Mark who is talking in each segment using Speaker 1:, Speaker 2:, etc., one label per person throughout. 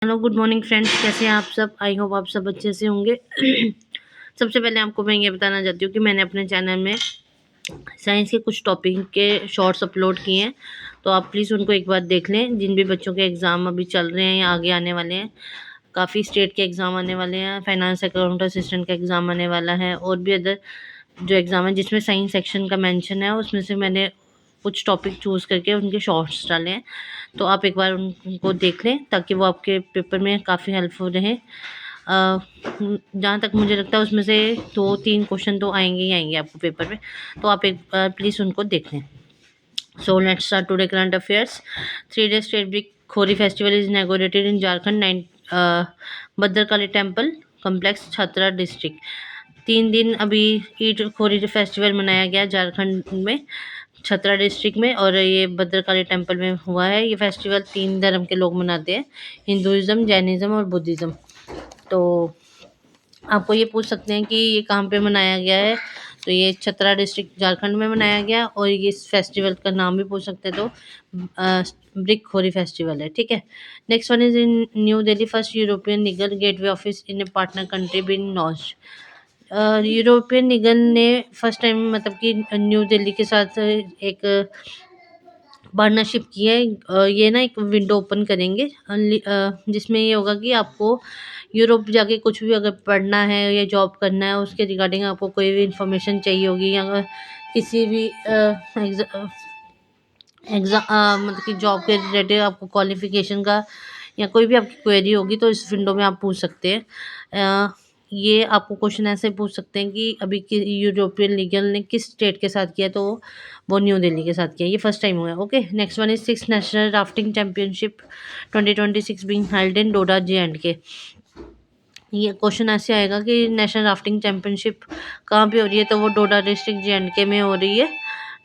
Speaker 1: Hello, good morning friends. कैसे हैं आप सब? आई होप आप सब अच्छे से होंगे। सबसे पहले आपको मैं ये बताना चाहती हूँ कि मैंने अपने चैनल में साइंस के कुछ टॉपिक के शॉर्ट्स अपलोड किए हैं, तो आप प्लीज़ उनको एक बार देख लें। जिन भी बच्चों के एग्ज़ाम अभी चल रहे हैं या आगे आने वाले हैं, काफ़ी स्टेट के एग्ज़ाम आने वाले हैं, फाइनेंस अकाउंट असिस्टेंट का एग्ज़ाम आने वाला है, और भी अदर जो एग्ज़ाम है जिसमें साइंस सेक्शन का मेंशन है, उसमें से मैंने कुछ टॉपिक चूज़ करके उनके शॉर्ट्स डाले हैं। तो आप एक बार उनको देख लें ताकि वो आपके पेपर में काफ़ी हेल्पफुल रहे। जहाँ तक मुझे लगता है उसमें से 2-3 क्वेश्चन तो आएंगे ही आएंगे आपको पेपर में, तो आप एक बार प्लीज़ उनको देख लें। So let's start today current affairs. 3 day state ब्रिक खोरी festival is inaugurated in Jharkhand Bhadrakali temple complex Chatra district. 3 दिन अभी ईट खोरी फेस्टिवल मनाया गया झारखंड में, छतरा डिस्ट्रिक्ट में, और ये भद्रकाली टेम्पल में हुआ है। ये फेस्टिवल 3 धर्म के लोग मनाते हैं, हिंदुइज़्म, जैनिज़्म और बुद्धिज़्म। तो आपको ये पूछ सकते हैं कि ये कहाँ पे मनाया गया है, तो ये छतरा डिस्ट्रिक्ट झारखंड में मनाया गया, और ये इस फेस्टिवल का नाम भी पूछ सकते हैं, तो ब्रिक खोरी फेस्टिवल है। ठीक है। Next one is in new Delhi first European legal gateway office in a partner country been launched. European legal ने फर्स्ट टाइम मतलब कि न्यू दिल्ली के साथ एक पार्टनरशिप की है। ये ना एक विंडो ओपन करेंगे, जिसमें ये होगा कि आपको यूरोप जाके कुछ भी अगर पढ़ना है या जॉब करना है, उसके रिगार्डिंग आपको कोई भी इंफॉर्मेशन चाहिए होगी, या अगर किसी भी एग्ज़ाम मतलब कि जॉब के रिलेटेड आपको क्वालिफिकेशन का या कोई भी आपकी क्वेरी होगी, तो इस विंडो में आप पूछ सकते हैं। ये आपको क्वेश्चन ऐसे पूछ सकते हैं कि अभी यूरोपियन लीगल ने किस स्टेट के साथ किया, तो वो न्यू दिल्ली के साथ किया। ये फर्स्ट टाइम हुआ है। Okay. Next one is 6 national rafting championship 2026 being held in Doda J&K। ये क्वेश्चन ऐसे आएगा कि नेशनल राफ्टिंग चैम्पियनशिप कहाँ पे हो रही है, तो वो डोडा डिस्ट्रिक्ट J&K में हो रही है,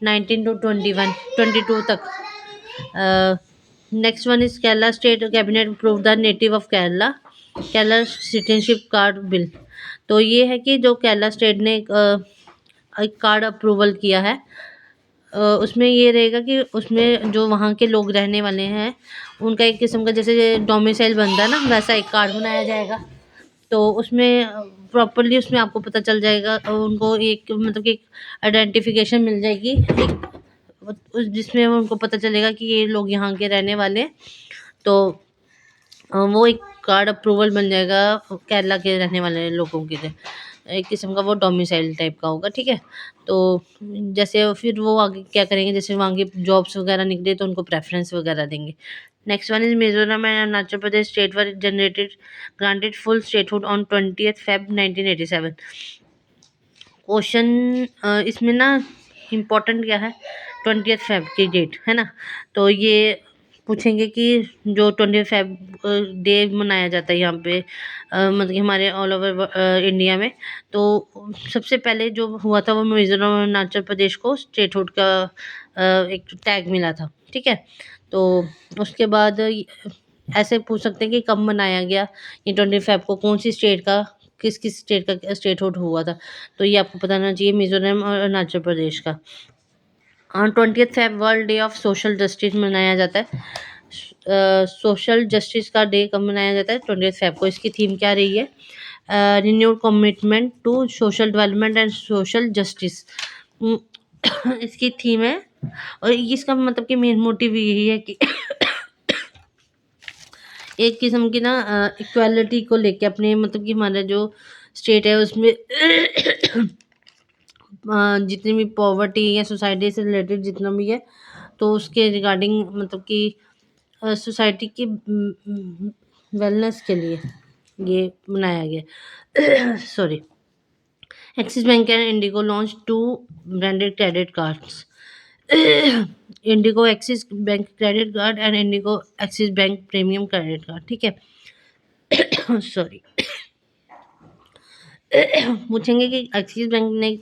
Speaker 1: 19 to 22 तक। Next one is Kerala state cabinet approve the native of Kerala citizenship card bill. तो ये है कि जो केरला स्टेट ने एक कार्ड अप्रूवल किया है, उसमें ये रहेगा कि उसमें जो वहाँ के लोग रहने वाले हैं, उनका एक किस्म का जैसे डोमिसाइल बनता है ना, वैसा एक कार्ड बनाया जाएगा। तो उसमें प्रॉपर्ली उसमें आपको पता चल जाएगा, उनको एक मतलब कि एक आइडेंटिफिकेशन मिल जाएगी, एक जिसमें उनको पता चलेगा कि ये लोग यहाँ के रहने वाले हैं। तो वो एक कार्ड अप्रूवल बन जाएगा केरला के रहने वाले लोगों के लिए, एक किस्म का वो डोमिसाइल टाइप का होगा। ठीक है। तो जैसे फिर वो आगे क्या करेंगे, जैसे वहाँ की जॉब्स वगैरह निकले तो उनको प्रेफरेंस वगैरह देंगे। Next one is Mizoram and Arunachal Pradesh state were generated granted full statehood on 20 Feb 1987। Question इसमें ना इम्पोर्टेंट क्या है, 20 Feb की डेट है ना, तो ये पूछेंगे कि जो 20 Feb डे मनाया जाता है यहाँ पे, मतलब कि हमारे ऑल ओवर इंडिया में, तो सबसे पहले जो हुआ था वो मिजोरम और अरुणाचल प्रदेश को स्टेटहुड का एक टैग मिला था। ठीक है। तो उसके बाद ऐसे पूछ सकते हैं कि कब मनाया गया ये 20 Feb को, कौन सी स्टेट का, किस किस स्टेट का स्टेटहुड हुआ था, तो ये आपको पता होना चाहिए, मिजोरम और अरुणाचल प्रदेश का। On 20 Feb world day of social justice मनाया जाता है। सोशल जस्टिस का डे कब मनाया जाता है, 20 Feb को। इसकी थीम क्या रही है, renewed commitment to social development and social justice, इसकी थीम है। और इसका मतलब कि मेन मोटिव यही है कि एक किस्म की ना इक्वालिटी को लेके अपने मतलब कि हमारा जो स्टेट है उसमें जितनी भी पॉवर्टी या सोसाइटी से रिलेटेड जितना भी है, तो उसके रिगार्डिंग मतलब कि सोसाइटी की वेलनेस के लिए ये बनाया गया। Sorry. Axis bank and Indigo launch 2 branded credit cards, Indigo axis bank credit card and Indigo axis bank premium credit card. ठीक है। सॉरी। पूछेंगे कि एक्सिस बैंक ने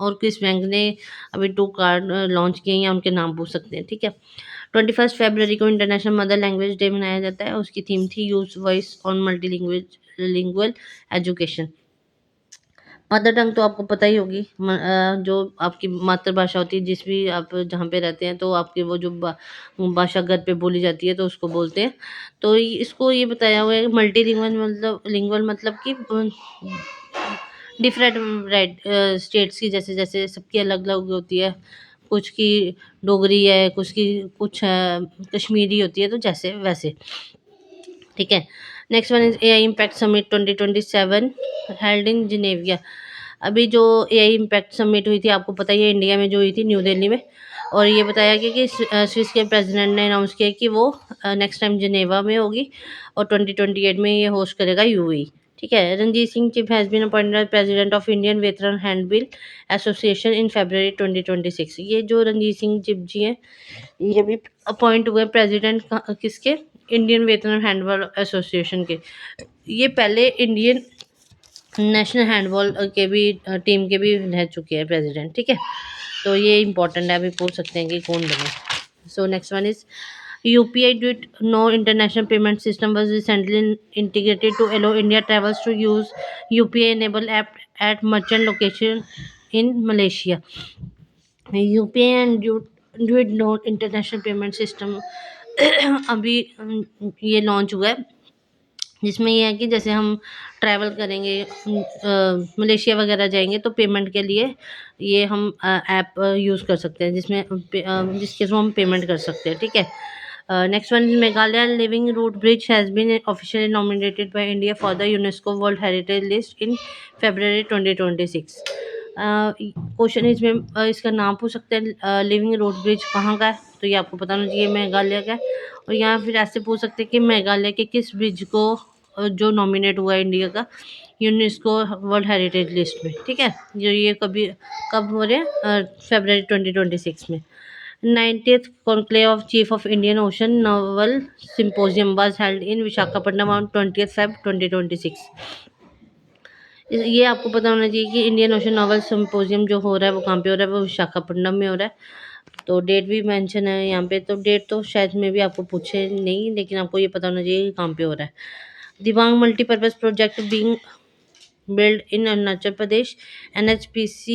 Speaker 1: और किस बैंक ने अभी 2 कार्ड लॉन्च किए हैं, या उनके नाम पूछ सकते हैं। ठीक है। 21 फरवरी को इंटरनेशनल मदर लैंग्वेज डे मनाया जाता है, उसकी थीम थी use voice on multi lingual education. Mother tongue तो आपको पता ही होगी, जो आपकी मातृभाषा होती है, जिस भी आप जहाँ पे रहते हैं, तो आपकी वो जो भाषा घर पे बोली जाती है तो उसको बोलते हैं। तो इसको ये बताया हुआ है मल्टी लिंगुअल मतलब कि डिफरेंट राइट स्टेट्स की जैसे जैसे सबकी अलग अलग होती है, कुछ की डोगरी है, कुछ की कुछ कश्मीरी होती है, तो जैसे वैसे। ठीक है। Next one is AI impact summit 2027 held in Geneva. अभी जो एआई इम्पैक्ट समिट हुई थी, आपको पता ही है, इंडिया में जो हुई थी न्यू दिल्ली में। और ये बताया गया कि स्विस के प्रेसिडेंट ने अनाउंस किया कि वो नेक्स्ट टाइम जिनेवा में होगी और 2028 में ये होस्ट करेगा यूएई। ठीक है। रणजीत सिंह चिप has been appointed president of Indian veteran handball association in February 2026। ये जो रणजीत सिंह चिप जी हैं, ये भी अपॉइंट हुए प्रेसिडेंट किसके, इंडियन वेटरन हैंडबॉल एसोसिएशन के। ये पहले इंडियन नेशनल हैंडबॉल के भी टीम के भी रह चुके हैं प्रेसिडेंट। ठीक है। तो ये इंपॉर्टेंट है, अभी पूछ सकते हैं कि कौन बने। So next one is UPI DuitNow international payment system was recently integrated to allow India travels to use UPI enable app at merchant location in Malaysia. UPI and DuitNow international payment system अभी ये launch हुआ है, जिसमें ये है कि जैसे हम ट्रैवल करेंगे, मलेशिया वगैरह जाएंगे, तो पेमेंट के लिए ये हम ऐप यूज़ कर सकते हैं, जिसके थ्रू हम पेमेंट कर सकते हैं। ठीक है। Next one is Meghalaya living root bridge has been officially nominated by India for the UNESCO world heritage list in February 2026। Question इसमें इसका नाम पूछ सकते हैं, लिविंग रोड ब्रिज कहाँ का है, तो ये आपको पता होना चाहिए मेघालय का है। और यहाँ फिर ऐसे पूछ सकते हैं कि मेघालय के किस ब्रिज को जो नॉमिनेट हुआ है इंडिया का यूनेस्को वर्ल्ड हेरिटेज लिस्ट में। ठीक है। जो ये कब हो रहे हैं, February 2026 में। 90th conclave of chief of Indian Ocean Naval Symposium was held in Visakhapatnam on 20th Feb 2026। ये आपको पता होना चाहिए कि इंडियन ओशन नॉवल सिम्पोजियम जो हो रहा है वो कहाँ पे हो रहा है, वो विशाखापट्टनम में हो रहा है। तो डेट भी मेंशन है यहाँ पे, तो डेट तो शायद में भी आपको पूछे नहीं, लेकिन आपको ये पता होना चाहिए कि कहाँ पे हो रहा है। Dibang multipurpose project being built in Arunachal Pradesh, NHPC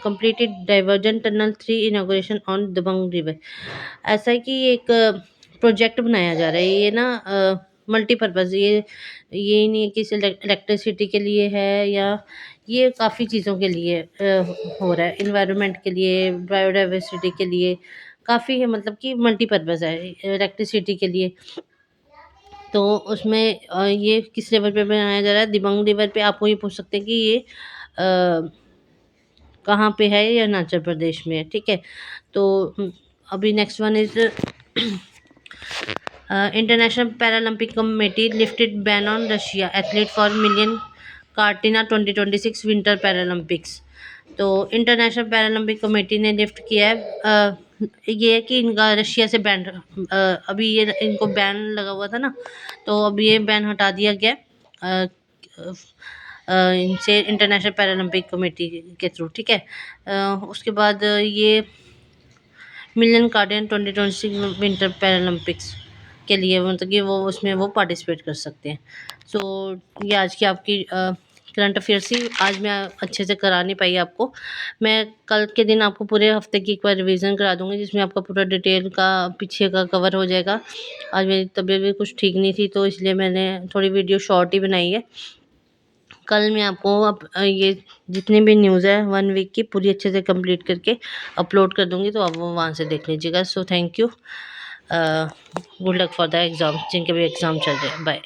Speaker 1: completed divergent tunnel 3 inauguration on Dibang River। ऐसा है कि एक प्रोजेक्ट बनाया जा रहा है, ये ना मल्टीपर्पज़, ये नहीं है कि सिर्फ इलेक्ट्रिसिटी के लिए है, या ये काफ़ी चीज़ों के लिए हो रहा है, इन्वायरमेंट के लिए, बायोडाइवर्सिटी के लिए, काफ़ी है, मतलब कि मल्टीपर्पज़ है इलेक्ट्रिसिटी के लिए। तो उसमें ये किस रिवर पे बनाया जा रहा है, दिबांग रिवर पे। आपको ये पूछ सकते हैं कि ये कहाँ पे है, ये अरुणाचल प्रदेश में है। ठीक है। तो अभी next one is International Paralympic Committee lifted ban on Russia athlete for Milano Cortina 2026 winter Paralympics. तो इंटरनेशनल पैरालंपिक कमेटी ने लिफ्ट किया है, ये है कि इनका रशिया से बैन, अभी ये इनको बैन लगा हुआ था ना, तो अब ये बैन हटा दिया गया इनसे इंटरनेशनल पैरालंपिक कमेटी के थ्रू। ठीक है। उसके बाद ये मिलियन कार्डियन 2026 विंटर पैरालंपिक्स के लिए, मतलब कि वो उसमें वो पार्टिसिपेट कर सकते हैं। सो ये आज की आपकी करंट अफेयर्स ही आज मैं अच्छे से करा नहीं पाई आपको। मैं कल के दिन आपको पूरे हफ्ते की एक बार रिवीजन करा दूंगी, जिसमें आपका पूरा डिटेल का पीछे का कवर हो जाएगा। आज मेरी तबीयत भी कुछ ठीक नहीं थी, तो इसलिए मैंने थोड़ी वीडियो शॉर्ट ही बनाई है। कल मैं आपको अब ये जितने भी न्यूज़ है 1 वीक की पूरी अच्छे से कंप्लीट करके अपलोड कर दूंगी, तो आप वो वहाँ से देख लीजिएगा। So thank you, good luck for the exam, जिनके भी एग्ज़ाम चल रहे हैं। बाय।